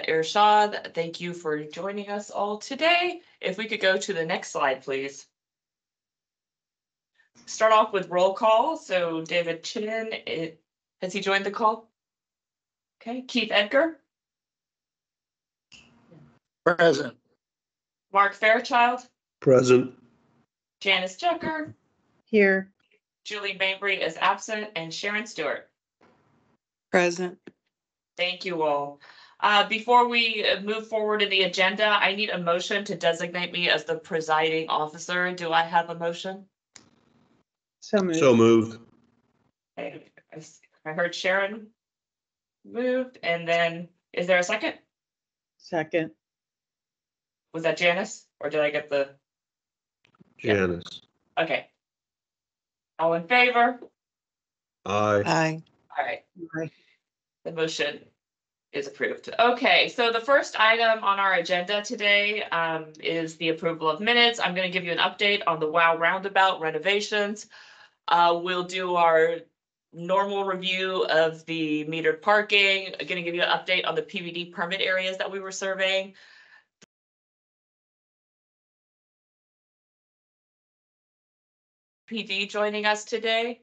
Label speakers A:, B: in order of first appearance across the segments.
A: Irshad, thank you for joining us all today. If we could go to the next slide, please. Start off with roll call. So David Chin, has he joined the call? Okay, Keith Edgar.
B: Present.
A: Mark Fairchild.
C: Present.
A: Janice Jucker.
D: Here.
A: Julie Mabry is absent, and Sharon Stewart.
D: Present.
A: Thank you all. Before we move forward in the agenda, I need a motion to designate me as the presiding officer. Do I have a motion?
D: So moved.
C: So moved.
A: Okay. I heard Sharon moved, and then is there a second?
D: Second.
A: Was that Janice, or did I get the?
C: Janice.
A: Okay. All in favor?
C: Aye.
D: Aye.
A: All right.
D: Aye.
A: The motion is approved. Okay, so the first item on our agenda today is the approval of minutes. I'm going to give you an update on the WOW roundabout renovations. We'll do our normal review of the metered parking. I'm going to give you an update on the PBD permit areas that we were surveying. PD joining us today.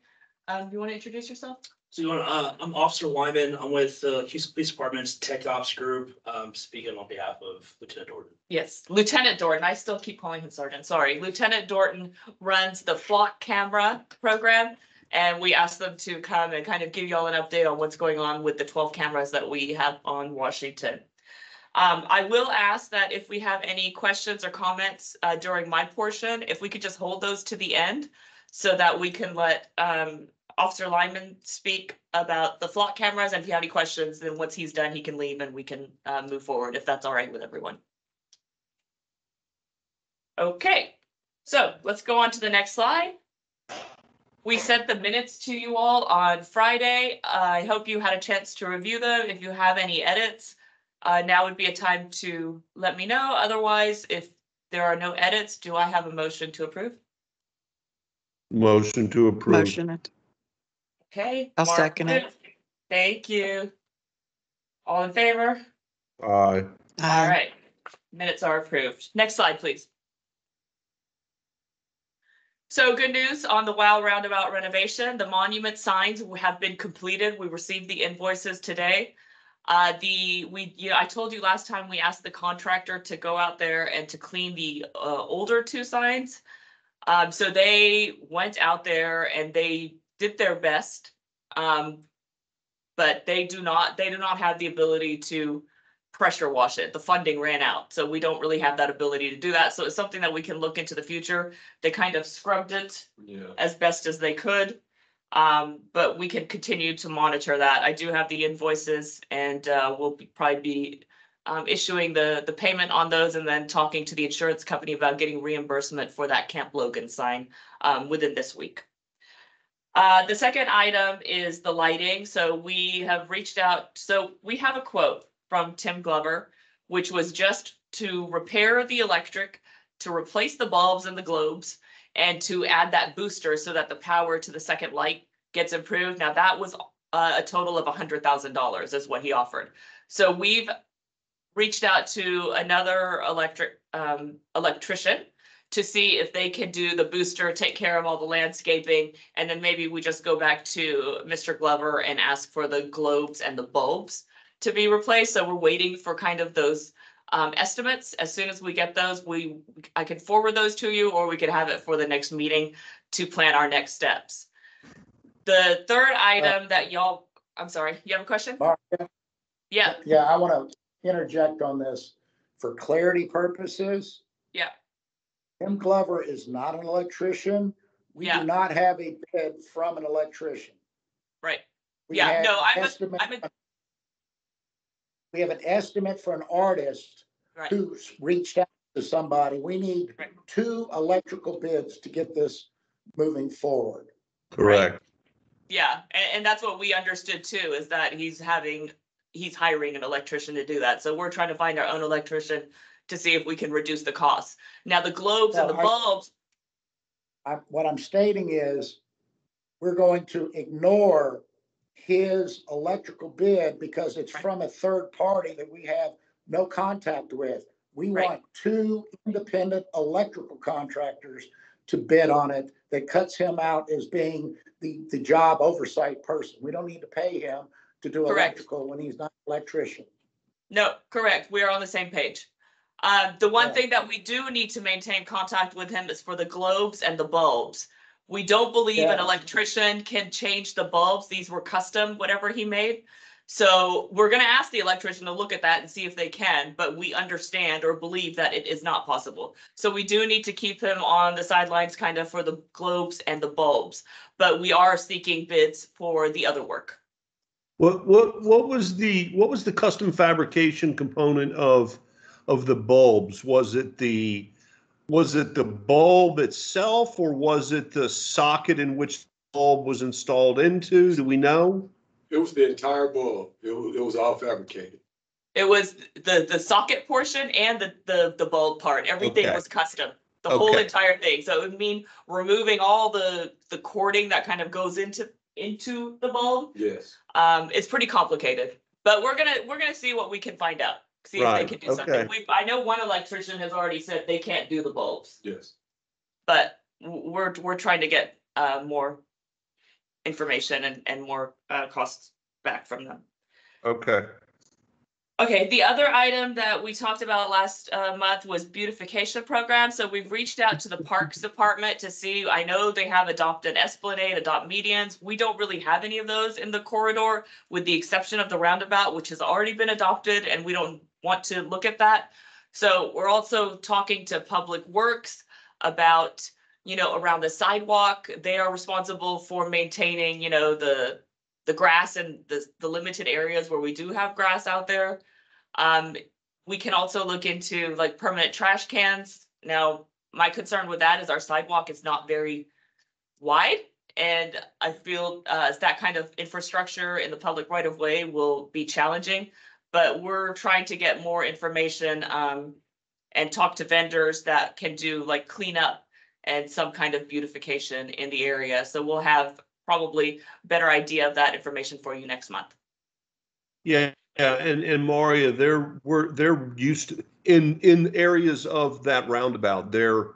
A: You want to introduce yourself?
E: So I'm Officer Wyman. I'm with the Houston Police Department's Tech Ops Group, speaking on behalf of Lieutenant Dorton.
A: Yes, Lieutenant Dorton. I still keep calling him Sergeant. Sorry. Lieutenant Dorton runs the flock camera program, and we asked them to come and kind of give you all an update on what's going on with the 12 cameras that we have on Washington. I will ask that if we have any questions or comments during my portion, if we could just hold those to the end so that we can let Officer Lyman speak about the flock cameras, and if you have any questions, then once he's done, he can leave and we can move forward if that's all right with everyone. Okay, so let's go on to the next slide. We sent the minutes to you all on Friday. I hope you had a chance to review them. If you have any edits, now would be a time to let me know. Otherwise, if there are no edits, do I have a motion to approve?
C: Motion to approve.
D: Motion it.
A: Okay.
D: I'll second it.
A: Thank you. All in favor?
C: Aye.
A: All right. Minutes are approved. Next slide, please. So good news on the WOW roundabout renovation. The monument signs have been completed. We received the invoices today. I told you last time we asked the contractor to go out there and to clean the older two signs. So they went out there and they did their best, but they do not have the ability to pressure wash it. The funding ran out, so we don't really have that ability to do that. So it's something that we can look into the future. They kind of scrubbed it as best as they could, but we can continue to monitor that. I do have the invoices, and we'll probably be issuing the payment on those, and then talking to the insurance company about getting reimbursement for that Camp Logan sign within this week. The second item is the lighting. So we have reached out. So we have a quote from Tim Glover, which was just to repair the electric, to replace the bulbs and the globes, and to add that booster so that the power to the second light gets improved. Now that was a total of $100,000 is what he offered. So we've reached out to another electrician to see if they can do the booster, take care of all the landscaping, and then maybe we just go back to Mr. Glover and ask for the globes and the bulbs to be replaced. So we're waiting for kind of those estimates. As soon as we get those, I could forward those to you, or we could have it for the next meeting to plan our next steps. The third item that y'all, I'm sorry, you have a question?
B: Mark,
A: Yeah.
B: Yeah, I want to interject on this for clarity purposes.
A: Yeah.
B: Tim Glover is not an electrician. We do not have a bid from an electrician.
A: Right.
B: We
A: Yeah,
B: have
A: no,
B: we have an estimate for an artist who's reached out to somebody. We need 2 electrical bids to get this moving forward.
C: Correct.
A: Yeah, and that's what we understood too, is that he's hiring an electrician to do that. So we're trying to find our own electrician to see if we can reduce the costs. Now the globes and the bulbs.
B: What I'm stating is we're going to ignore his electrical bid because it's from a third party that we have no contact with. We
A: Right.
B: want two independent electrical contractors to bid on it. That cuts him out as being the job oversight person. We don't need to pay him to do
A: Correct.
B: electrical when he's not an electrician.
A: No, correct. We are on the same page. The one
B: Yeah.
A: thing that we do need to maintain contact with him is for the globes and the bulbs. We don't believe an
B: Yeah.
A: electrician can change the bulbs. These were custom, whatever he made. So we're gonna ask the electrician to look at that and see if they can, but we understand or believe that it is not possible. So we do need to keep him on the sidelines kind of for the globes and the bulbs, but we are seeking bids for the other work.
C: What was the custom fabrication component of the bulbs? Was it the bulb itself, or was it the socket in which the bulb was installed into? Do we know?
F: It was the entire bulb. It was all fabricated.
A: It was the socket portion and the bulb part. Everything
C: Okay.
A: was custom. The whole
C: Okay.
A: entire thing. So it would mean removing all the cording that kind of goes into the bulb.
F: Yes.
A: It's pretty complicated, but we're gonna see what we can find out. See if they
C: Right,
A: can do something.
C: okay.
A: I know one electrician has already said they can't do the bulbs,
F: Yes.
A: but we're trying to get more information and more costs back from them.
C: Okay.
A: Okay, the other item that we talked about last month was beautification program. So we've reached out to the Parks Department to see, I know they have adopted Esplanade, adopt medians. We don't really have any of those in the corridor with the exception of the roundabout, which has already been adopted, and we don't want to look at that. So we're also talking to Public Works about, around the sidewalk. They are responsible for maintaining, the grass and the limited areas where we do have grass out there. We can also look into like permanent trash cans. Now, my concern with that is our sidewalk is not very wide. And I feel that kind of infrastructure in the public right of way will be challenging. But we're trying to get more information and talk to vendors that can do like cleanup and some kind of beautification in the area. So we'll have probably better idea of that information for you next month.
C: Yeah, and Maria, they're used to, in areas of that roundabout, there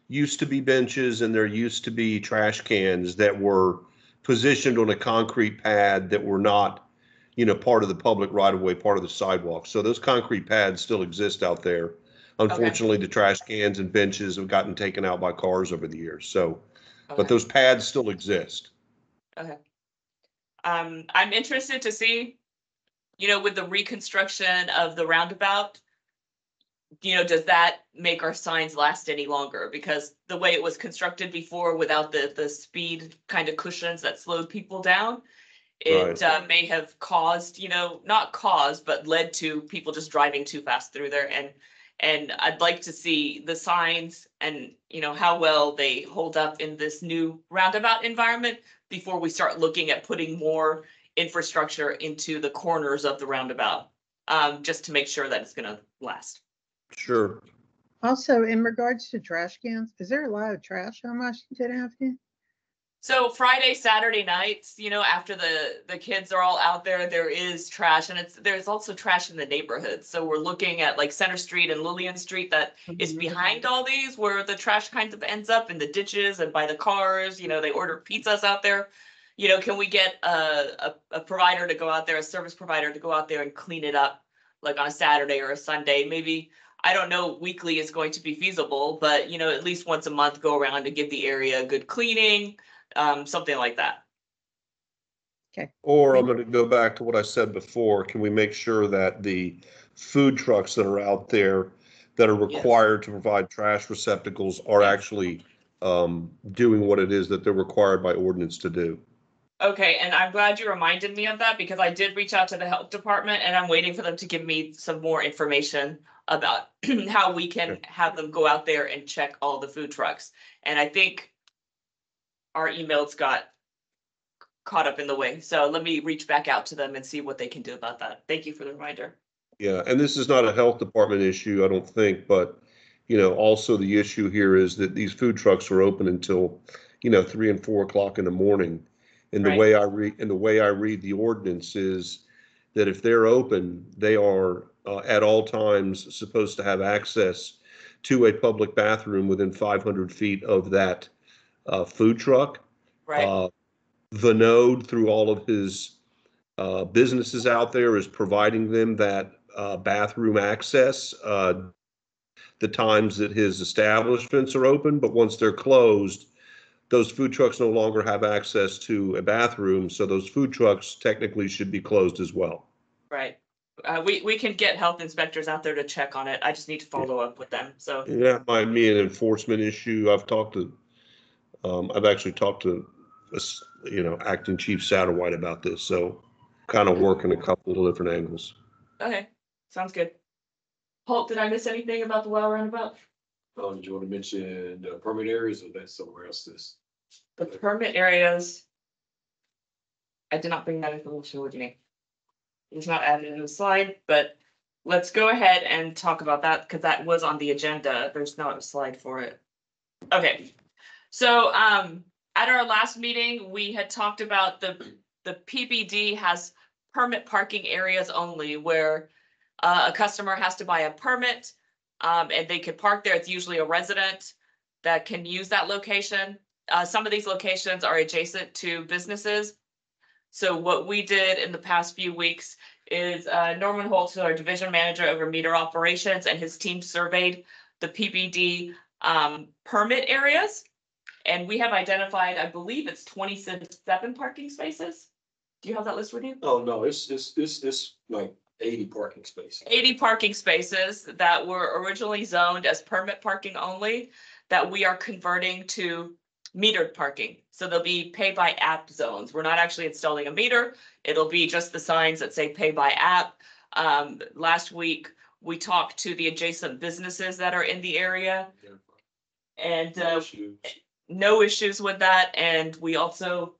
C: used to be benches and there used to be trash cans that were positioned on a concrete pad that were not, part of the public right of way, part of the sidewalk. So those concrete pads still exist out there. Unfortunately, the trash cans and benches have gotten taken out by cars over the years. So, but those pads still exist.
A: Okay. I'm interested to see, with the reconstruction of the roundabout, does that make our signs last any longer? Because the way it was constructed before without the speed kind of cushions that slowed people down, it may have caused, not caused, but led to people just driving too fast through there. And I'd like to see the signs and, how well they hold up in this new roundabout environment before we start looking at putting more infrastructure into the corners of the roundabout, just to make sure that it's gonna last.
C: Sure.
D: Also, in regards to trash cans, is there a lot of trash on Washington Avenue?
A: So Friday, Saturday nights, after the kids are all out there, there is trash, and there's also trash in the neighborhood. So we're looking at like Center Street and Lillian Street that is behind all these, where the trash kind of ends up in the ditches and by the cars. They order pizzas out there. Can we get a provider to go out there, a service provider to go out there and clean it up, like on a Saturday or a Sunday? Maybe, I don't know, weekly is going to be feasible, but at least once a month, go around and give the area a good cleaning. Something like that.
D: Okay.
C: Or I'm going to go back to what I said before. Can we make sure that the food trucks that are out there that are required to provide trash receptacles are actually doing what it is that they're required by ordinance to do?
A: Okay, and I'm glad you reminded me of that because I did reach out to the health department and I'm waiting for them to give me some more information about how we can have them go out there and check all the food trucks. And I think our emails got caught up in the way. So let me reach back out to them and see what they can do about that. Thank you for the reminder.
C: Yeah, and this is not a health department issue, I don't think, but, also the issue here is that these food trucks are open until, 3 and 4 o'clock in the morning. And the
A: Right.
C: way I read the ordinance is that if they're open, they are at all times supposed to have access to a public bathroom within 500 feet of that food truck.
A: Right,
C: The node, through all of his businesses out there, is providing them that bathroom access the times that his establishments are open. But once they're closed, those food trucks no longer have access to a bathroom, so those food trucks technically should be closed as well.
A: right. We can get health inspectors out there to check on it. I just need to follow up with them, so.
C: That might be an enforcement issue. I've actually talked to, Acting Chief Satterwhite about this, so kind of working a couple of different angles.
A: Okay, sounds good. Holt, did I miss anything about the well roundabout?
F: Do you want to mention the permit areas or that's somewhere else this?
A: The permit areas. I did not bring that information with me. It's not added in the slide, but let's go ahead and talk about that because that was on the agenda. There's not a slide for it. Okay, so at our last meeting, we had talked about the PBD has permit parking areas only where a customer has to buy a permit and they could park there. It's usually a resident that can use that location. Some of these locations are adjacent to businesses. So what we did in the past few weeks is Norman Holtz, our division manager over meter operations, and his team surveyed the PBD permit areas. And we have identified, I believe it's 27 parking spaces. Do you have that list with you?
F: Oh, no, it's like 80 parking spaces.
A: 80 parking spaces that were originally zoned as permit parking only that we are converting to metered parking. So they'll be pay by app zones. We're not actually installing a meter. It'll be just the signs that say pay by app. Last week, we talked to the adjacent businesses that are in the area and no issues with that. And we also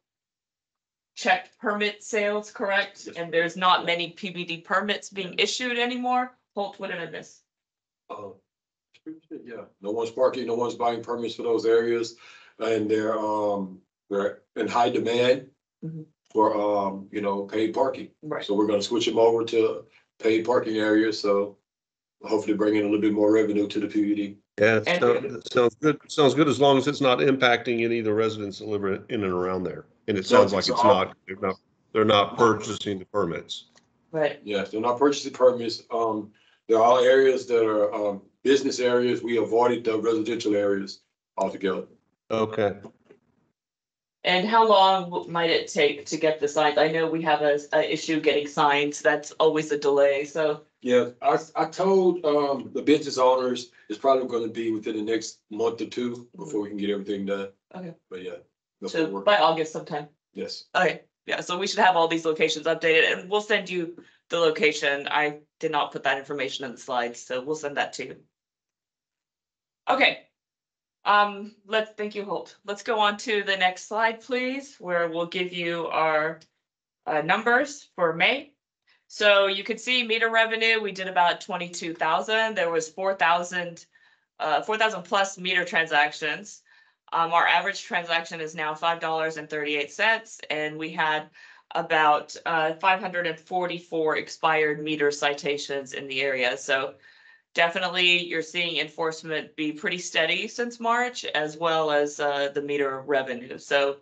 A: checked permit sales, correct?
F: Yes.
A: And there's not many PBD permits being issued anymore. Holt, what did I miss?
F: Yeah, no one's parking, no one's buying permits for those areas, and they're in high demand
A: Mhm.
F: for, paid parking.
A: Right.
F: So we're gonna switch them over to paid parking areas, so hopefully bring in a little bit more revenue to the PUD.
C: Yeah,
A: And-
C: sounds good. Sounds good as long as it's not impacting any of the residents that live in and around there. And it sounds like it's not. They're not purchasing the permits.
A: Right.
F: Yes, they're not purchasing permits. There are areas that are business areas. We avoided the residential areas altogether.
C: Okay.
A: And how long might it take to get the signs? I know we have a issue getting signs. That's always a delay, so.
F: Yeah, I told the business owners it's probably gonna be within the next month or two before we can get everything done.
A: Okay.
F: But yeah. that's what
A: So
F: we're-
A: by August sometime.
F: Yes.
A: Okay, yeah, so we should have all these locations updated and we'll send you the location. I did not put that information in the slides, so we'll send that to you. Okay. Thank you, Holt. Let's go on to the next slide, please, where we'll give you our numbers for May. So you can see meter revenue, we did about 22,000. There was 4,000 plus meter transactions. Our average transaction is now $5.38, and we had about 544 expired meter citations in the area. So definitely you're seeing enforcement be pretty steady since March, as well as the meter revenue. So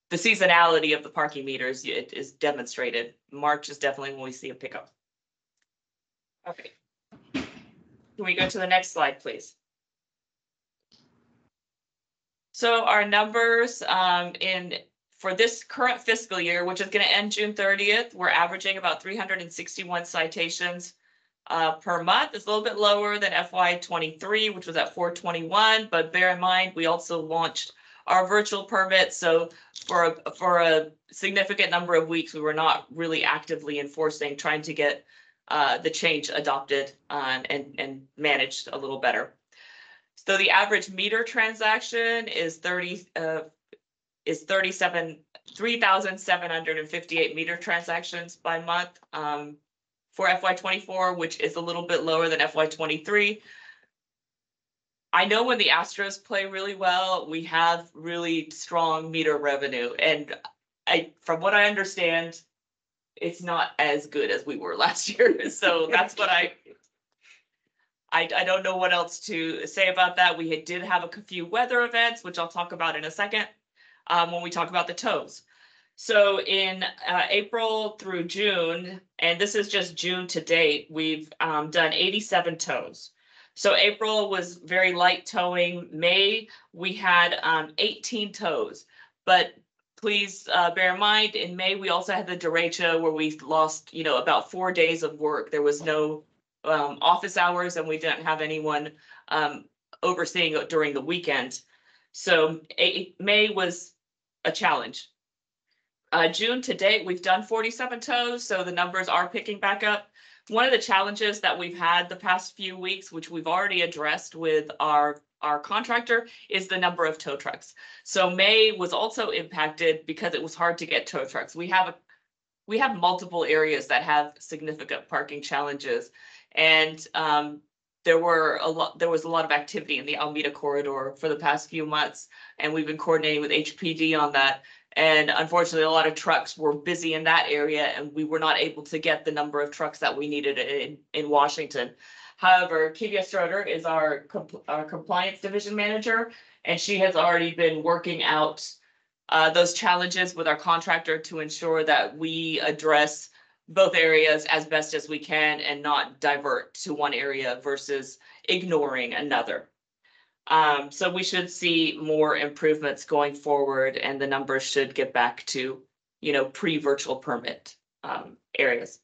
A: the seasonality of the parking meters, it is demonstrated. March is definitely when we see a pickup. Okay. Can we go to the next slide, please? So our numbers for this current fiscal year, which is going to end June 30th, we're averaging about 361 citations per month. It's a little bit lower than FY23, which was at 421, but bear in mind, we also launched our virtual permit. So for a significant number of weeks, we were not really actively enforcing, trying to get the change adopted and managed a little better. So the average meter transaction is 3,758 meter transactions by month for FY24, which is a little bit lower than FY23. I know when the Astros play really well, we have really strong meter revenue, and from what I understand, it's not as good as we were last year. So that's what I don't know what else to say about that. We did have a few weather events, which I'll talk about in a second, when we talk about the tows. So in April through June, and this is just June to date, we've done 87 tows. So April was very light towing. May, we had 18 tows. But please bear in mind, in May, we also had the derecho where we lost, about 4 days of work. There was no office hours, and we didn't have anyone overseeing it during the weekend. So May was a challenge. June to date, we've done 47 tows, so the numbers are picking back up. One of the challenges that we've had the past few weeks, which we've already addressed with our contractor, is the number of tow trucks. So May was also impacted because it was hard to get tow trucks. We have multiple areas that have significant parking challenges, and there was a lot of activity in the Alameda corridor for the past few months, and we've been coordinating with HPD on that. And unfortunately, a lot of trucks were busy in that area, and we were not able to get the number of trucks that we needed in Washington. However, Kivia Stroder is our compliance division manager, and she has already been working out those challenges with our contractor to ensure that we address both areas as best as we can and not divert to one area versus ignoring another. So we should see more improvements going forward, and the numbers should get back to, pre-virtual permit areas.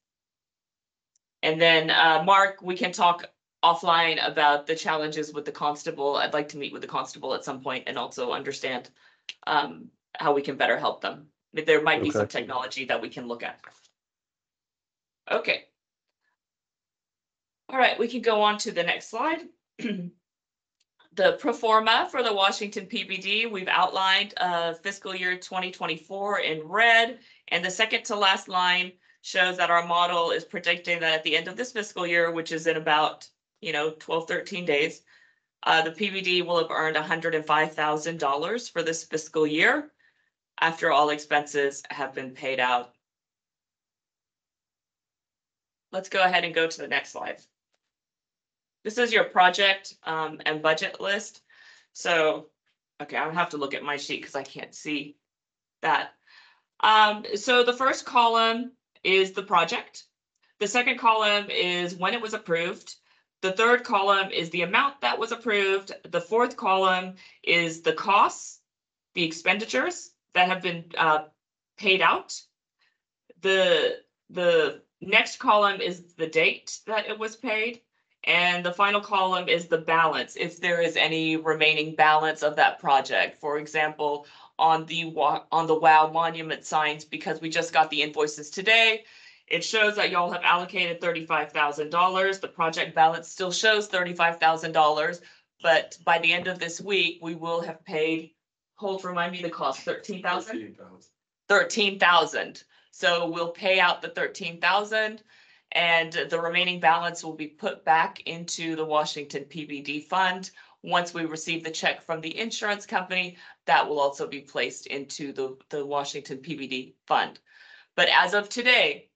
A: And then, Mark, we can talk offline about the challenges with the constable. I'd like to meet with the constable at some point and also understand how we can better help them. There might be some technology that we can look at. Okay. All right, we can go on to the next slide. The pro forma for the Washington PBD, we've outlined fiscal year 2024 in red, and the second to last line shows that our model is predicting that at the end of this fiscal year, which is in about 12, 13 days, the PBD will have earned $105,000 for this fiscal year after all expenses have been paid out. Let's go ahead and go to the next slide. This is your project and budget list. So, okay, I'll have to look at my sheet because I can't see that. So the first column is the project. The second column is when it was approved. The third column is the amount that was approved. The fourth column is the costs, the expenditures that have been paid out. The next column is the date that it was paid. And the final column is the balance, if there is any remaining balance of that project. For example, on the WOW monument signs, because we just got the invoices today, it shows that y'all have allocated $35,000. The project balance still shows $35,000, but by the end of this week, we will have paid, remind me the cost, $13,000? $13,000. So we'll pay out the $13,000. And the remaining balance will be put back into the Washington PBD fund. Once we receive the check from the insurance company, that will also be placed into the Washington PBD fund. But as of today,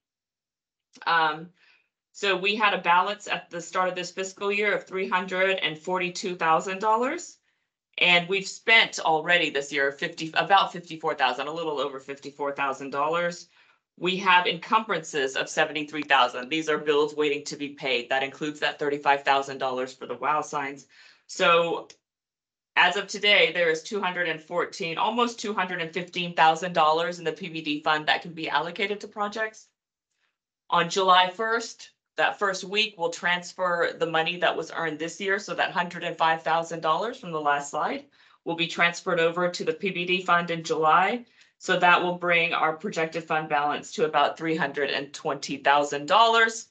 A: so we had a balance at the start of this fiscal year of $342,000. And we've spent already this year about $54,000, a little over $54,000. We have encumbrances of $73,000. These are bills waiting to be paid. That includes that $35,000 for the WOW signs. So as of today, there is almost $215,000 in the PBD fund that can be allocated to projects. On July 1st, that first week, we'll transfer the money that was earned this year. So that $105,000 from the last slide will be transferred over to the PBD fund in July. So that will bring our projected fund balance to about $320,000.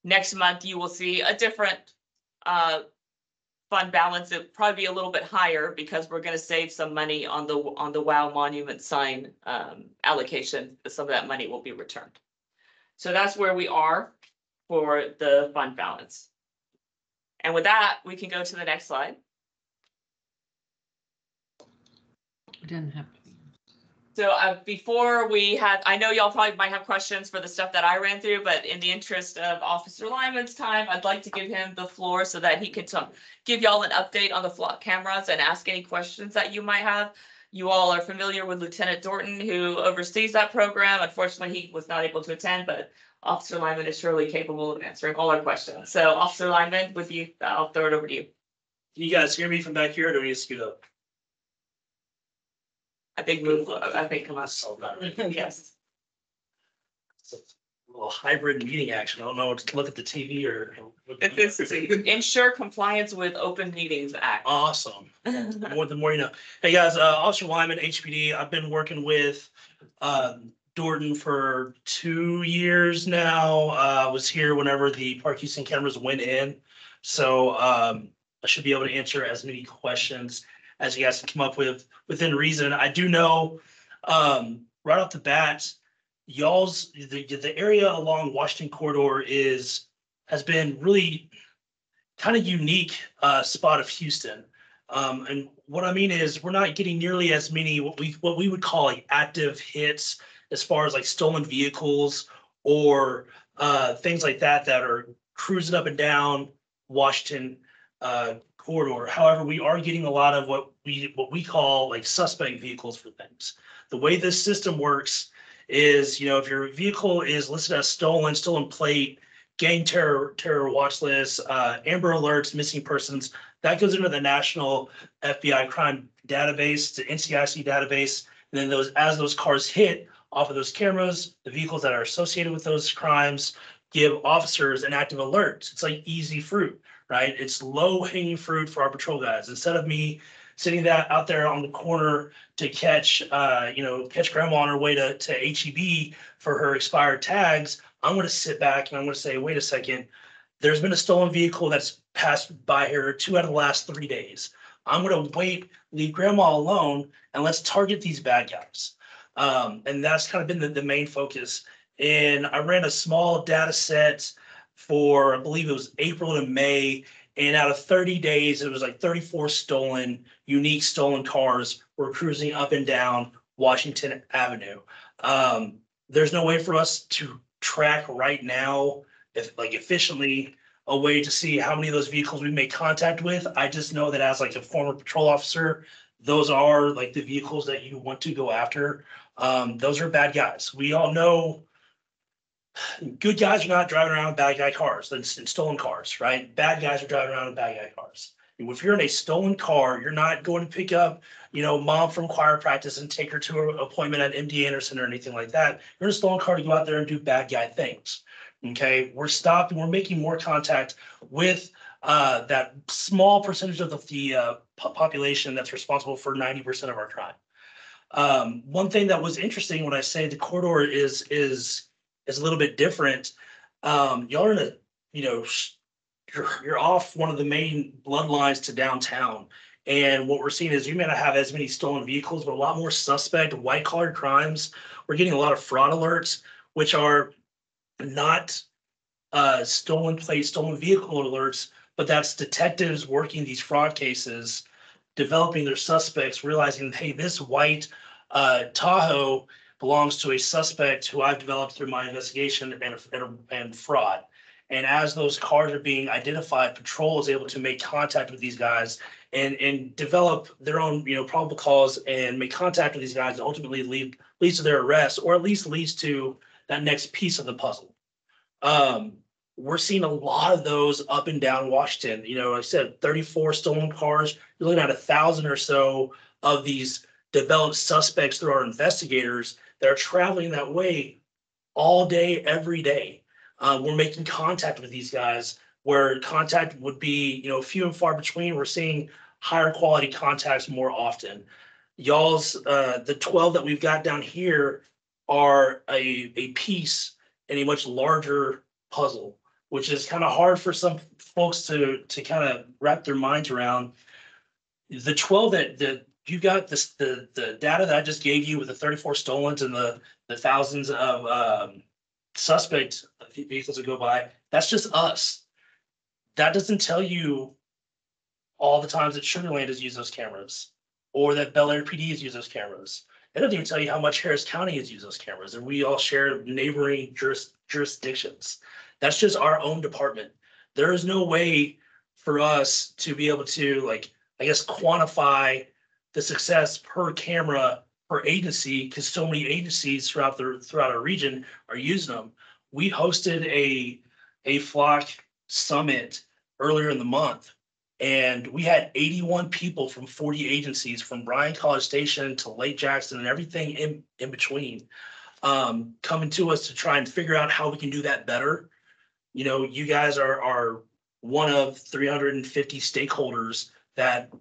A: Next month, you will see a different fund balance. It'll probably be a little bit higher because we're going to save some money on the WOW monument sign allocation. Some of that money will be returned. So that's where we are for the fund balance. And with that, we can go to the next slide.
G: It doesn't have to be.
A: So before we had, I know y'all probably might have questions for the stuff that I ran through, but in the interest of Officer Lyman's time, I'd like to give him the floor so that he can give y'all an update on the flock cameras and ask any questions that you might have. You all are familiar with Lieutenant Dorton, who oversees that program. Unfortunately, he was not able to attend, but Officer Lyman is surely capable of answering all our questions. So Officer Lyman, with you, I'll throw it over to you.
E: Can you guys hear me from back here, or do we need to scoot up?
A: I think move, I think come on. Yes.
E: It's a little hybrid meeting action. I don't know what to look at the TV or.
A: This is ensure compliance with Open Meetings Act.
E: Awesome. The more you know. Hey guys, Officer Wyman, HPD. I've been working with Dorton for 2 years now. Was here whenever the Park Houston cameras went in. So I should be able to answer as many questions as you guys can come up with within reason. I do know right off the bat, y'all's the area along Washington corridor has been really kind of unique spot of Houston. And what I mean is we're not getting nearly as many what we would call like active hits as far as like stolen vehicles or things like that are cruising up and down Washington corridor. However, we are getting a lot of what we call like suspect vehicles for things. The way this system works is, if your vehicle is listed as stolen plate, gang terror watch list, Amber Alerts, missing persons, that goes into the National FBI Crime Database, the NCIC database, and then as those cars hit off of those cameras, the vehicles that are associated with those crimes give officers an active alert. It's like easy fruit, right? It's low hanging fruit for our patrol guys. Instead of me sitting that out there on the corner to catch grandma on her way to HEB for her expired tags, I'm going to sit back and I'm going to say, wait a second, there's been a stolen vehicle that's passed by here 2 out of the last 3 days. I'm going to leave grandma alone, and let's target these bad guys. And that's kind of been the main focus. And I ran a small data set for, I believe it was April to May. And out of 30 days, it was like 34 unique stolen cars were cruising up and down Washington Avenue. There's no way for us to track right now, efficiently, a way to see how many of those vehicles we made contact with. I just know that as like a former patrol officer, those are like the vehicles that you want to go after. Those are bad guys. We all know good guys are not driving around with bad guy cars and stolen cars, right? Bad guys are driving around in bad guy cars. If you're in a stolen car, you're not going to pick up, mom from choir practice and take her to an appointment at MD Anderson or anything like that. You're in a stolen car to go out there and do bad guy things. Okay, we're stopped and we're making more contact with that small percentage of the population that's responsible for 90% of our crime. One thing that was interesting when I say the corridor is a little bit different. Y'all are in a, you're off one of the main bloodlines to downtown. And what we're seeing is you may not have as many stolen vehicles, but a lot more suspect white collar crimes. We're getting a lot of fraud alerts, which are not stolen plate, stolen vehicle alerts, but that's detectives working these fraud cases, developing their suspects, realizing, hey, this white Tahoe belongs to a suspect who I've developed through my investigation and fraud. And as those cars are being identified, patrol is able to make contact with these guys and develop their own, probable cause and make contact with these guys and ultimately leads to their arrest, or at least leads to that next piece of the puzzle. We're seeing a lot of those up and down Washington. Like I said, 34 stolen cars. You're looking at 1,000 or so of these developed suspects through our investigators that are traveling that way all day, every day. We're making contact with these guys where contact would be, few and far between. We're seeing higher quality contacts more often. Y'all's, the 12 that we've got down here are a piece in a much larger puzzle, which is kind of hard for some folks to kind of wrap their minds around. The 12 that you got the data that I just gave you with the 34 stolens and the thousands of suspect vehicles that go by, that's just us. That doesn't tell you all the times that Sugar Land has used those cameras or that Bel Air PD has used those cameras. It doesn't even tell you how much Harris County has used those cameras, and we all share neighboring jurisdictions. That's just our own department. There is no way for us to be able to, like, I guess, quantify the success per camera per agency, because so many agencies throughout our region are using them. We hosted a flock summit earlier in the month, and we had 81 people from 40 agencies, from Bryan College Station to Lake Jackson and everything in between, coming to us to try and figure out how we can do that better. You know, you guys are one of 350 stakeholders that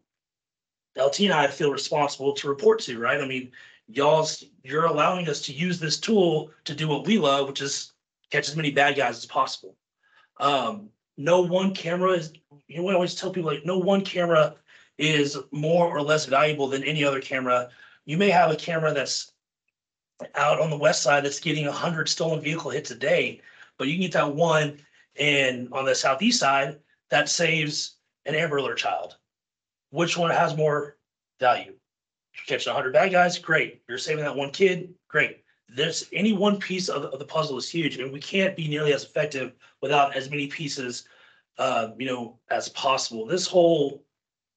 E: LT and I feel responsible to report to, right? I mean, you're allowing us to use this tool to do what we love, which is catch as many bad guys as possible. No one camera is, you know, I always tell people, like, no one camera is more or less valuable than any other camera. You may have a camera that's out on the west side that's getting 100 stolen vehicle hits a day, but you can get that one, and on the southeast side that saves an Amber Alert child. Which one has more value? You're catching 100 bad guys, great. You're saving that one kid, great. There's any one piece of the puzzle is huge, and we can't be nearly as effective without as many pieces, you know, as possible. This whole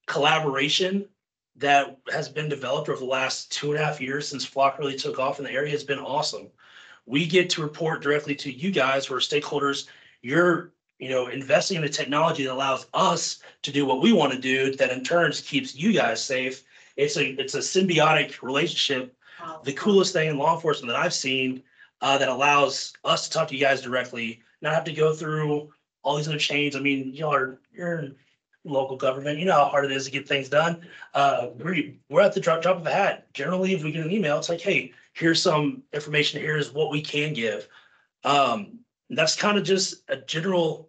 E: collaboration that has been developed over the last 2.5 years since Flock really took off in the area has been awesome. We get to report directly to you guys, who are stakeholders. You're, you know, investing in a technology that allows us to do what we want to do, that in turn keeps you guys safe. It's a symbiotic relationship. The coolest thing in law enforcement that I've seen, that allows us to talk to you guys directly, not have to go through all these other chains. I mean, you're in local government, you know how hard it is to get things done. We're at the drop of a hat. Generally, if we get an email, it's like, hey, here's some information, here's what we can give. That's kind of just a general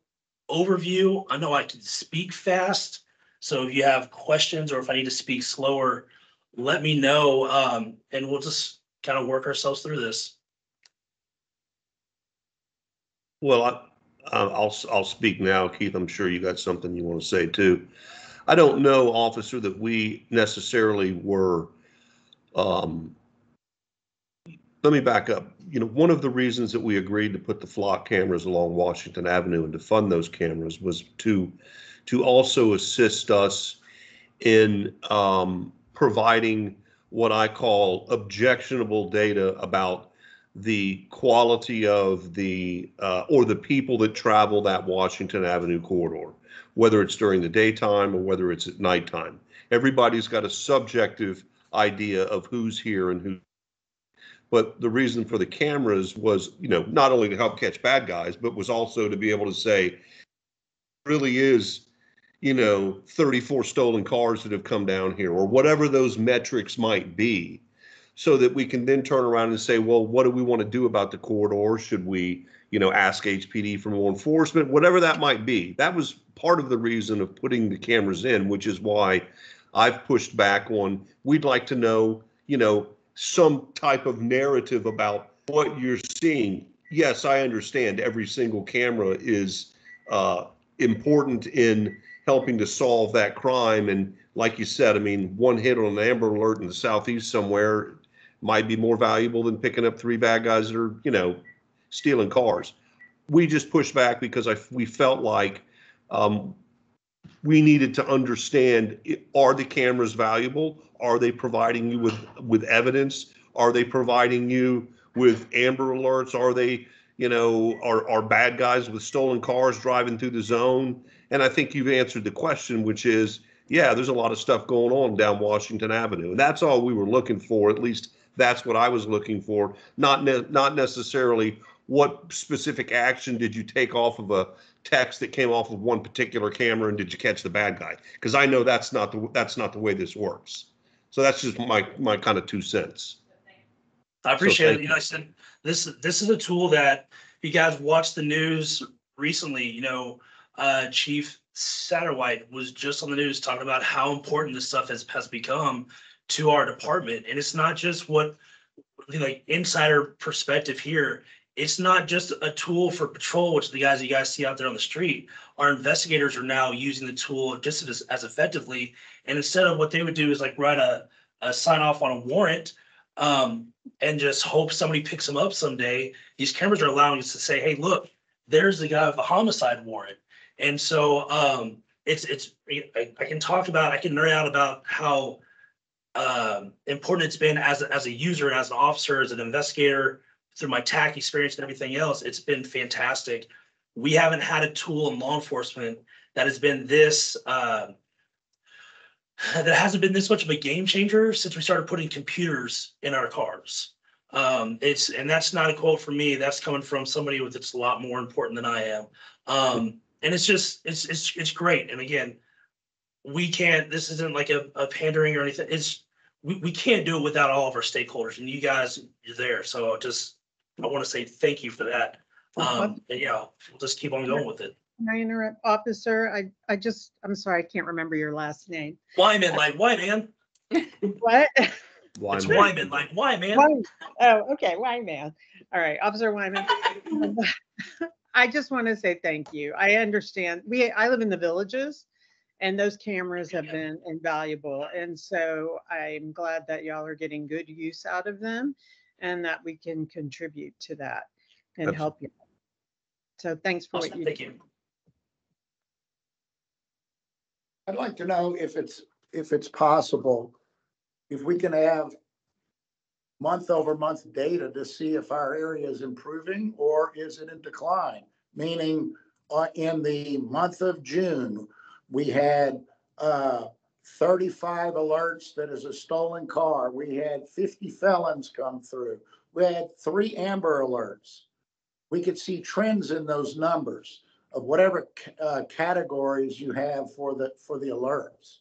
E: overview. I know I can speak fast, so if you have questions or if I need to speak slower, let me know, and we'll just kind of work ourselves through this.
C: Well, I'll speak now, Keith. I'm sure you got something you want to say too. I don't know, officer, that we necessarily were. Let me back up. You know, one of the reasons that we agreed to put the flock cameras along Washington Avenue and to fund those cameras was to also assist us in providing what I call objectionable data about the quality of the or the people that travel that Washington Avenue corridor, whether it's during the daytime or whether it's at nighttime. Everybody's got a subjective idea of who's here and who. But the reason for the cameras was, you know, not only to help catch bad guys, but was also to be able to say, really is, you know, 34 stolen cars that have come down here, or whatever those metrics might be, so that we can then turn around and say, well, what do we want to do about the corridor? Should we, you know, ask HPD for more enforcement, whatever that might be? That was part of the reason of putting the cameras in, which is why I've pushed back on, we'd like to know, you know, some type of narrative about what you're seeing. Yes, I understand every single camera is important in helping to solve that crime. And like you said, I mean, one hit on an Amber Alert in the southeast somewhere might be more valuable than picking up 3 bad guys that are, you know, stealing cars. We just pushed back because we felt like we needed to understand, are the cameras valuable? Are they providing you with evidence? Are they providing you with Amber Alerts? Are they, you know, are bad guys with stolen cars driving through the zone? And I think you've answered the question, which is, yeah, there's a lot of stuff going on down Washington Avenue. And that's all we were looking for. At least that's what I was looking for. Not necessarily what specific action did you take off of a text that came off of one particular camera, and did you catch the bad guy? Because I know that's not the way this works. So that's just my kind of 2 cents.
E: I appreciate it. You know, I said this is a tool that, if you guys watched the news recently, you know, Chief Satterwhite was just on the news talking about how important this stuff has become to our department. And it's not just what, like, insider perspective here. It's not just a tool for patrol, which the guys you guys see out there on the street. Our investigators are now using the tool just as effectively. And instead of what they would do is like write a sign off on a warrant, and just hope somebody picks them up someday. These cameras are allowing us to say, hey, look, there's the guy with the homicide warrant. And so I can nerd out about how important it's been as a user, as an officer, as an investigator, through my TAC experience and everything else. It's been fantastic. We haven't had a tool in law enforcement that has been this that hasn't been this much of a game changer since we started putting computers in our cars. And that's not a quote from me. That's coming from somebody that's a lot more important than I am. And it's great. And again, this isn't like a pandering or anything. We can't do it without all of our stakeholders, and you guys are there. So I want to say thank you for that. And we'll just keep on going with it.
D: Can I interrupt, officer? I'm sorry, I can't remember your last name.
E: Wyman, like Wyman.
D: What?
E: It's Wyman, like Wyman.
D: Oh, okay, Wyman. All right, Officer Wyman. I just want to say thank you. I understand. I live in the villages, and those cameras have been invaluable. And so I'm glad that y'all are getting good use out of them, and that we can contribute to that and help you. So thanks for what you do.
E: Thank you.
B: I'd like to know if it's possible, if we can have month-over-month data to see if our area is improving or is it in decline? Meaning, in the month of June, we had 35 alerts that is a stolen car. We had 50 felons come through. We had 3 Amber alerts. We could see trends in those numbers of whatever categories you have for the alerts.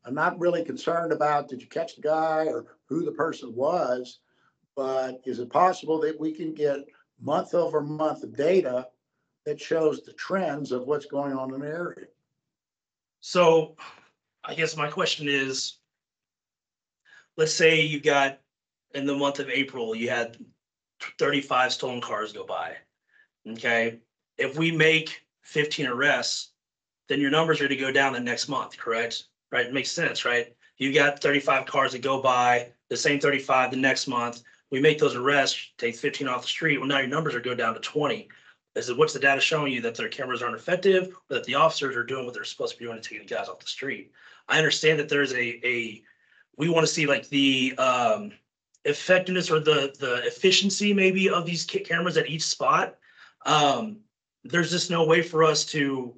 B: I'm not really concerned about did you catch the guy or who the person was, but is it possible that we can get month-over-month data that shows the trends of what's going on in the area?
E: So I guess my question is, let's say you got, in the month of April, you had 35 stolen cars go by. Okay. If we make 15 arrests, then your numbers are to go down the next month, correct? Right? It makes sense, right? You got 35 cars that go by, the same 35 the next month. We make those arrests, take 15 off the street. Well, now your numbers are go down to 20. What's the data showing you? That their cameras aren't effective, or that the officers are doing what they're supposed to be doing to taking the guys off the street? I understand that there's we want to see like the effectiveness or the efficiency maybe of these cameras at each spot. There's just no way for us to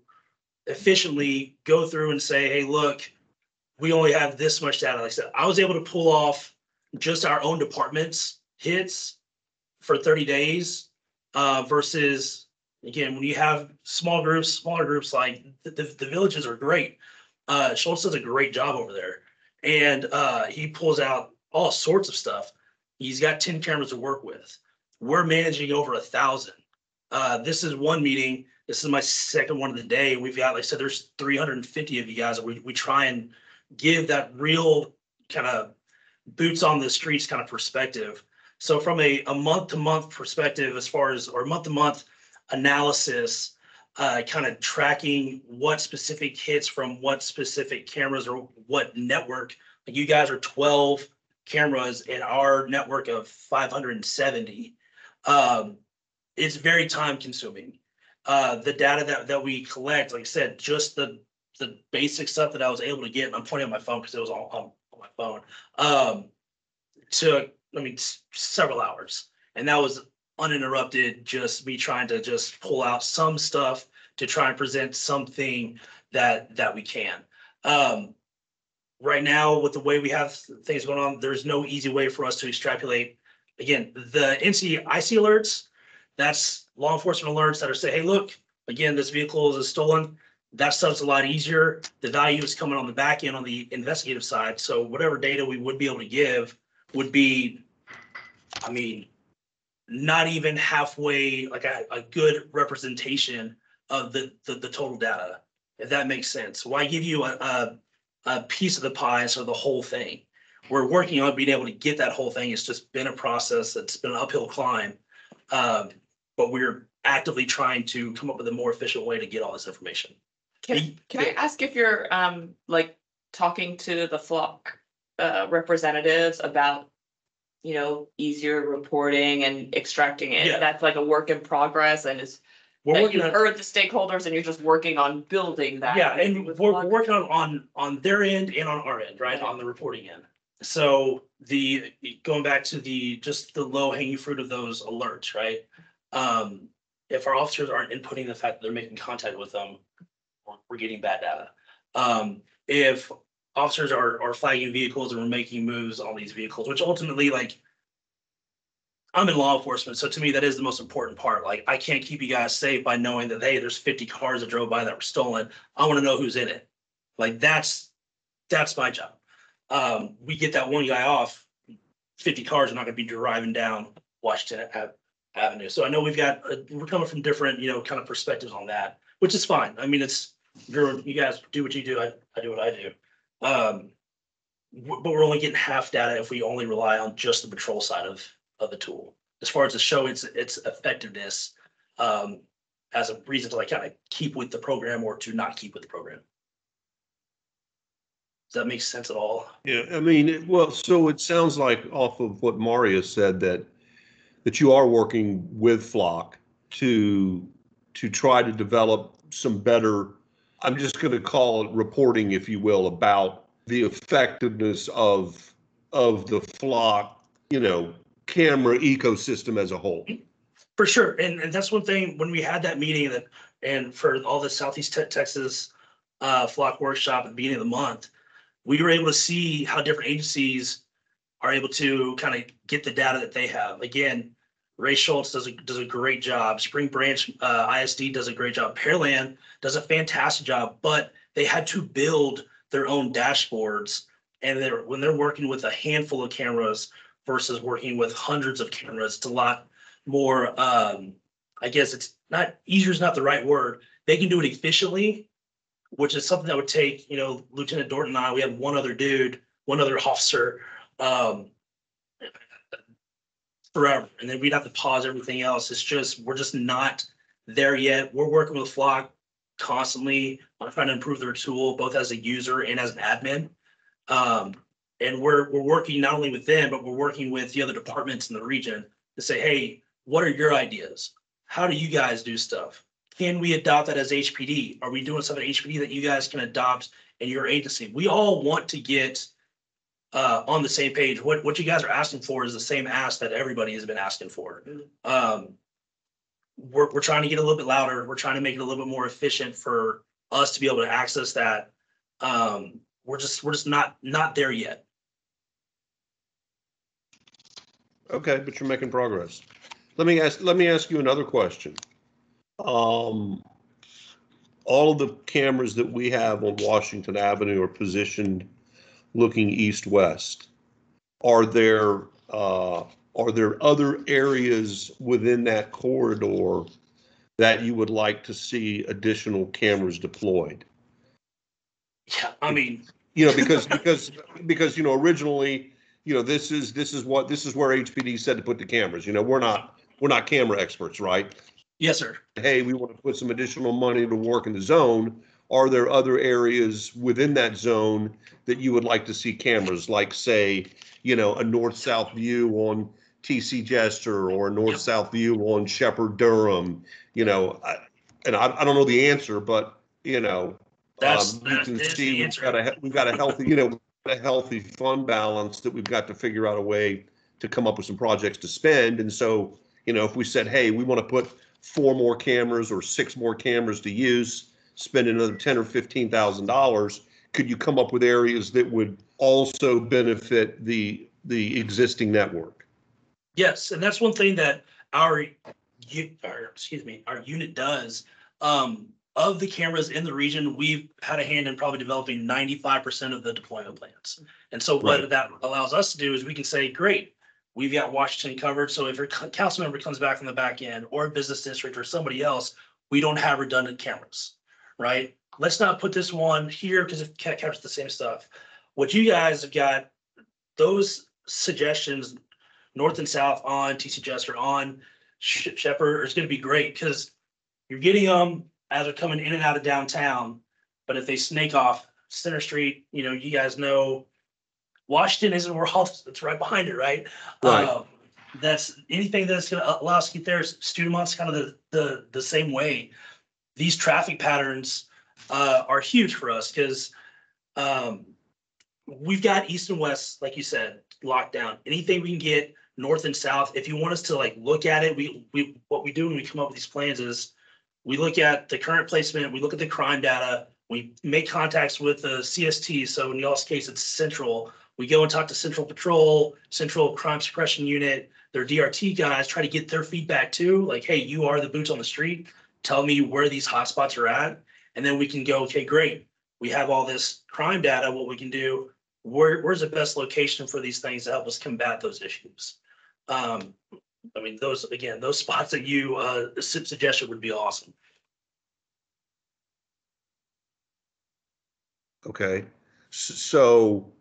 E: efficiently go through and say, hey, look, we only have this much data. Like I said, I was able to pull off just our own department's hits for 30 days versus, again, when you have smaller groups, like the villages are great. Schultz does a great job over there. And he pulls out all sorts of stuff. He's got 10 cameras to work with. We're managing over 1,000. This is one meeting. This is my second one of the day. We've got, like I said, there's 350 of you guys. We try and give that real kind of boots on the streets kind of perspective. So from a month-to-month perspective, as far as, or month-to-month analysis, kind of tracking what specific hits from what specific cameras or what network. Like you guys are 12 cameras in our network of 570. It's very time consuming. The data that we collect, like I said, just the basic stuff that I was able to get, and I'm pointing at my phone because it was all on my phone, took, several hours. And that was uninterrupted, just me trying to just pull out some stuff to try and present something that we can. Right now, with the way we have things going on, there's no easy way for us to extrapolate. Again, the NCIC alerts, that's law enforcement alerts that are saying, hey, look, again, this vehicle is stolen. That stuff's a lot easier. The value is coming on the back end on the investigative side. So whatever data we would be able to give would be, not even halfway, like a good representation of the total data, if that makes sense. Why give you a piece of the pie instead of the whole thing? We're working on being able to get that whole thing. It's just been a process. It's been an uphill climb. But we're actively trying to come up with a more efficient way to get all this information.
A: Can I ask if you're like talking to the flock representatives about easier reporting and extracting it.
E: Yeah.
A: That's like a work in progress and it's,
E: We're
A: that
E: working
A: you've
E: on,
A: heard the stakeholders and you're just working on building that.
E: yeah, and
A: With
E: we're
A: luck.
E: working on their end and on our end, right, on the reporting end. So going back to just the low hanging fruit of those alerts, right? If our officers aren't inputting the fact that they're making contact with them, we're getting bad data. If officers are flagging vehicles and we're making moves on these vehicles, which ultimately, like, I'm in law enforcement, so to me, that is the most important part. Like, I can't keep you guys safe by knowing that, hey, there's 50 cars that drove by that were stolen. I want to know who's in it. Like, that's my job. We get that one guy off, 50 cars are not going to be driving down Washington Avenue. So I know we're coming from different, kind of perspectives on that, which is fine. I mean, you guys do what you do. I do what I do. But we're only getting half data if we only rely on just the patrol side of the tool, as far as to show its effectiveness, as a reason to, like, kind of keep with the program or to not keep with the program. Does that make sense at all?
C: Yeah, I mean, well, so it sounds like off of what Maria said that you are working with Flock to try to develop some better, I'm just going to call it reporting, if you will, about the effectiveness of the Flock, camera ecosystem as a whole.
E: For sure. And that's one thing when we had that meeting and for all the Southeast Texas Flock workshop at the beginning of the month, we were able to see how different agencies are able to kind of get the data that they have. Again, Ray Schultz does a great job. Spring Branch ISD does a great job. Pearland does a fantastic job, but they had to build their own dashboards. And when they're working with a handful of cameras versus working with hundreds of cameras, it's a lot more, I guess it's not, easier is not the right word. They can do it efficiently, which is something that would take, Lieutenant Dorton and I, we have one other officer, forever. And then we'd have to pause everything else. We're just not there yet. We're working with Flock constantly on trying to improve their tool, both as a user and as an admin. And we're working not only with them, but we're working with the other departments in the region to say, hey, what are your ideas? How do you guys do stuff? Can we adopt that as HPD? Are we doing stuff at HPD that you guys can adopt in your agency? We all want to get on the same page. What you guys are asking for is the same ask that everybody has been asking for. We're trying to get a little bit louder. We're trying to make it a little bit more efficient for us to be able to access that. We're just not there yet.
C: Okay, but you're making progress. Let me ask you another question. All of the cameras that we have on Washington Avenue are positioned looking east-west. Are there other areas within that corridor that you would like to see additional cameras deployed?
E: Yeah, I mean,
C: because originally, this is where HPD said to put the cameras. We're not camera experts, right?
E: Yes, sir.
C: Hey, we want to put some additional money to work in the zone. Are there other areas within that zone that you would like to see cameras, like, say, a north-south view on TC Jester or a north-south view on Shepherd Durham? I don't know the answer, but you can see we've got a healthy fund balance that we've got to figure out a way to come up with some projects to spend. And so, if we said, hey, we want to put 4 more cameras or 6 more cameras to use, spend another $10,000 or $15,000, could you come up with areas that would also benefit the existing network?
E: Yes, and that's one thing that our unit does. Of the cameras in the region, we've had a hand in probably developing 95% of the deployment plans. And so what that allows us to do is we can say, great, we've got Washington covered. So if your council member comes back from the back end or a business district or somebody else, we don't have redundant cameras, right? Let's not put this one here because it captures the same stuff. What you guys have got, those suggestions, north and south on TC Jester, on Shepherd, is going to be great because you're getting them as they're coming in and out of downtown. But if they snake off Center Street, you guys know Washington isn't where all it's right behind it, right?
C: Right.
E: That's anything that's going to allow us to get there. Studentmont's kind of the same way. These traffic patterns are huge for us because we've got east and west, like you said, locked down. Anything we can get north and south. If you want us to like look at it, we what we do when we come up with these plans is we look at the current placement, we look at the crime data, we make contacts with the CST. So in y'all's case, it's Central. We go and talk to Central Patrol, Central Crime Suppression Unit, their DRT guys, try to get their feedback too. Like, hey, you are the boots on the street. Tell me where these hotspots are at. And then we can go, okay, great. We have all this crime data. What we can do, where's the best location for these things to help us combat those issues? I mean, those spots that you suggested would be awesome.
C: Okay. So.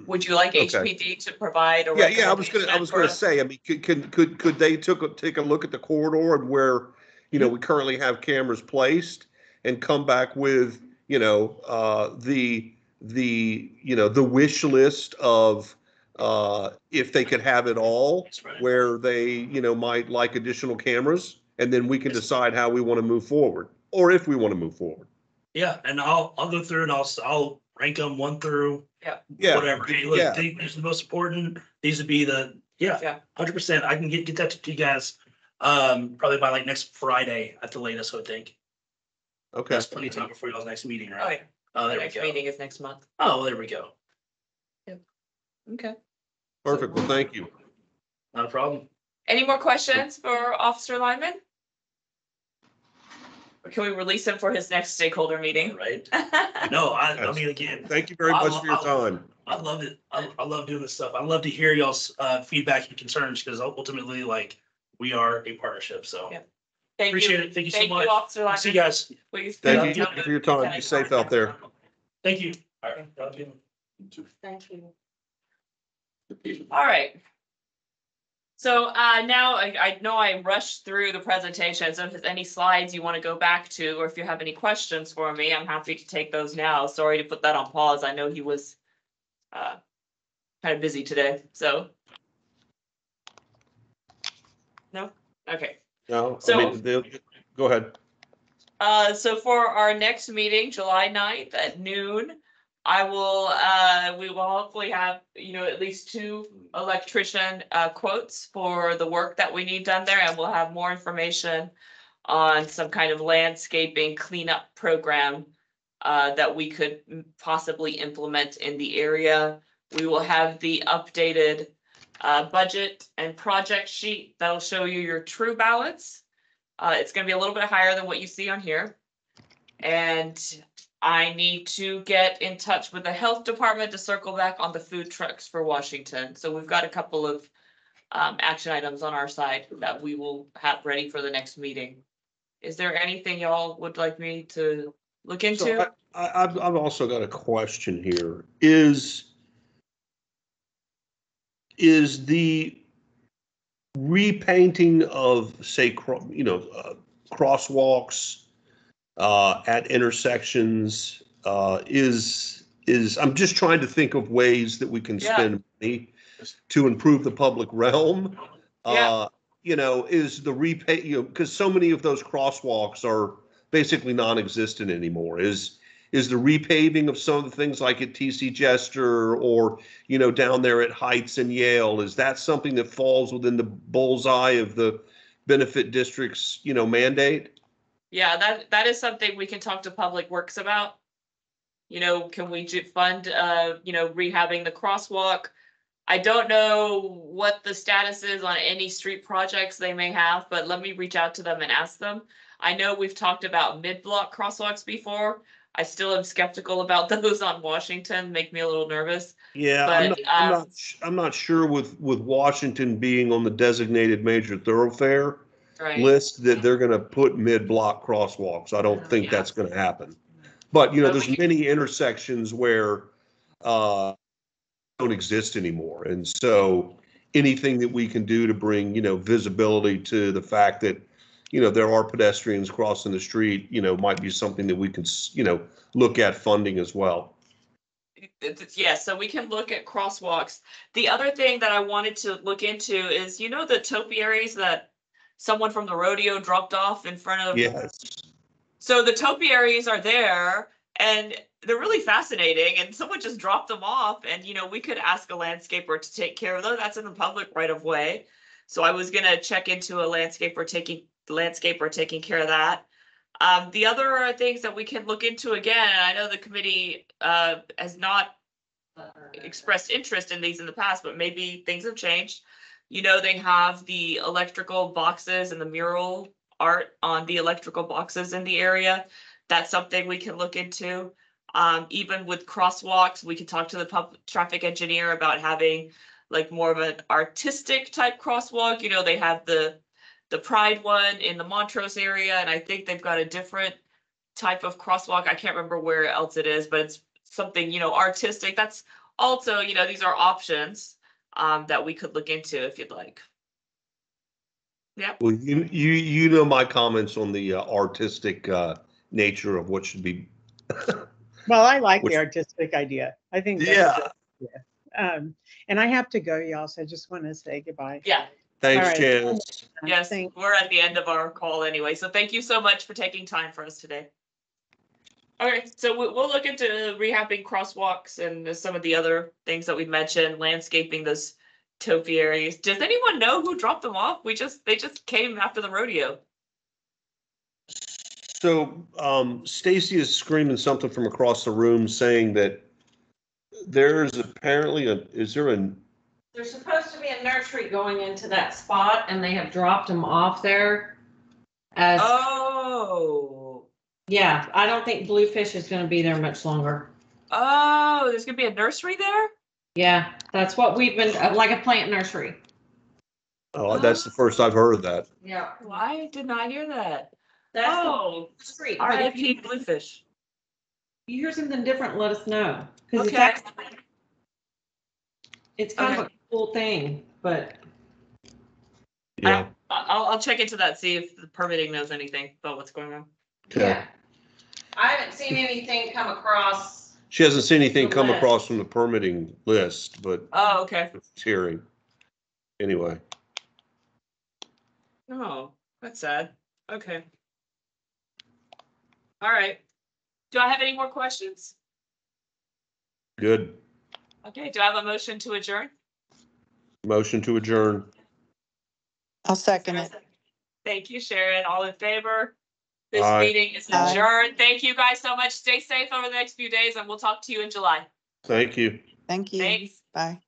A: Would you like
C: Okay.
A: HPD to provide a
C: Yeah, I was gonna
A: recommendation for us?
C: say, I mean, could they take a look at the corridor and where, we currently have cameras placed and come back with, the wish list of, if they could have it all,
E: That's right.
C: where they, might like additional cameras, and then we can decide how we want to move forward, or if we want to move forward.
E: Yeah, and I'll go through and I'll rank them 1 through
C: Yeah.
E: whatever. Hey, look, these are the most important. These would be the 100%. I can get that to you guys probably by like next Friday at the latest, I would think.
C: Okay.
E: That's plenty of time before y'all's next meeting,
A: Oh,
E: right?
A: yeah.
E: Oh,
A: The
E: there we
A: next
E: go.
A: meeting is next month.
E: Oh, there we go.
A: Okay.
C: Perfect. Well, thank you.
E: Not a problem.
A: Any more questions for Officer Lyman? Or can we release him for his next stakeholder meeting?
E: Right? No, I mean, again,
C: Thank you very much for your time.
E: I love it. I love doing this stuff. I love to hear y'all's feedback and concerns because ultimately, like, we are a partnership. So
A: Yeah. Thank
E: appreciate
A: you.
E: it. Thank you so
A: Thank
E: much.
A: you, Officer Lyman.
E: See you guys.
A: Please.
C: Thank you
A: tell me
C: for your time.
A: if
C: Be safe out there.
E: Thank you. All right.
A: Thank you. All right. So now I know I rushed through the presentation, so if there's any slides you want to go back to, or if you have any questions for me, I'm happy to take those now. Sorry to put that on pause. I know he was kind of busy today, so. No? Okay.
C: No,
A: So-
C: I mean, go ahead.
A: So for our next meeting, July 9th at noon, we will hopefully have, at least 2 electrician quotes for the work that we need done there, and we'll have more information on some kind of landscaping cleanup program that we could possibly implement in the area. We will have the updated budget and project sheet that'll show you your true balance. It's gonna be a little bit higher than what you see on here. And I need to get in touch with the health department to circle back on the food trucks for Washington. So we've got a couple of action items on our side that we will have ready for the next meeting. Is there anything y'all would like me to look into?
C: So I've also got a question here. Is the repainting of, say, crosswalks at intersections is I'm just trying to think of ways that we can spend money to improve the public realm. Is the repay, because so many of those crosswalks are basically non-existent anymore. Is the repaving of some of the things like at TC Jester or, down there at Heights and Yale, is that something that falls within the bullseye of the benefit district's, mandate?
A: Yeah, that is something we can talk to Public Works about. Can we fund, rehabbing the crosswalk? I don't know what the status is on any street projects they may have, but let me reach out to them and ask them. I know we've talked about mid-block crosswalks before. I still am skeptical about those on Washington, make me a little nervous.
C: Yeah,
A: But,
C: I'm not sure with Washington being on the designated major thoroughfare
A: Right.
C: list that they're going to put mid-block crosswalks. I don't think that's going to happen. But, there's many intersections where don't exist anymore. And so anything that we can do to bring, visibility to the fact that, there are pedestrians crossing the street, might be something that we can, look at funding as well.
A: Yeah, so we can look at crosswalks. The other thing that I wanted to look into is, the topiaries that someone from the rodeo dropped off in front of.
C: Yes.
A: So the topiaries are there and they're really fascinating, and someone just dropped them off, and we could ask a landscaper to take care of those. That's in the public right of way. So I was gonna check into a landscaper taking care of that. The other things that we can look into, again, and I know the committee has not expressed interest in these in the past, but maybe things have changed. They have the electrical boxes and the mural art on the electrical boxes in the area. That's something we can look into. Even with crosswalks, we could talk to the public traffic engineer about having like more of an artistic type crosswalk. They have the Pride one in the Montrose area, and I think they've got a different type of crosswalk. I can't remember where else it is, but it's something, artistic. That's also, these are options that we could look into if you'd like. Yeah.
C: Well, you know my comments on the artistic nature of what should be.
D: Well, I like
C: Which-
D: the artistic idea. I think that's
C: Yeah.
D: good. Yeah. And I have to go, y'all, so I just want to say goodbye.
A: Yeah.
C: Thanks,
D: All right.
C: Janice.
A: Yes,
D: Thank-
A: we're at the end of our call anyway, so thank you so much for taking time for us today. Okay, so we'll look into rehabbing crosswalks and some of the other things that we mentioned, landscaping those topiaries. Does anyone know who dropped them off? They just came after the rodeo.
C: So Stacy is screaming something from across the room saying that there's apparently
G: There's supposed to be a nursery going into that spot and they have dropped them off there. As,
A: Oh,
G: yeah, I don't think Bluefish is gonna be there much longer.
A: there's gonna be a nursery there?
G: Yeah, that's what we've been, like a plant nursery.
C: that's the first I've heard of that.
G: Yeah.
A: Why did not hear that?
G: That's
A: Oh,
G: the street. But if
A: RFP Bluefish.
G: you hear something different, let us know. Cause it's
A: Okay.
G: actually, it's kind of a cool thing, but
C: Yeah.
A: I'll check into that, see if the permitting knows anything about what's going on.
C: Okay.
G: yeah. I haven't seen anything come across.
C: She hasn't seen anything
G: The
C: come
G: list.
C: across from the permitting list, but
A: Oh, okay.
C: it's hearing. Anyway,
A: Oh, that's sad. Okay. All right. Do I have any more questions?
C: good.
A: Okay, do I have a motion to adjourn?
C: Motion to adjourn.
H: I'll second it.
A: Thank you, Sharon. All in favor? This
C: Aye.
A: meeting is
H: Aye.
A: adjourned. Thank you guys so much. Stay safe over the next few days, and we'll talk to you in July.
C: Thank you.
H: Thank you.
A: Thanks.
H: Bye.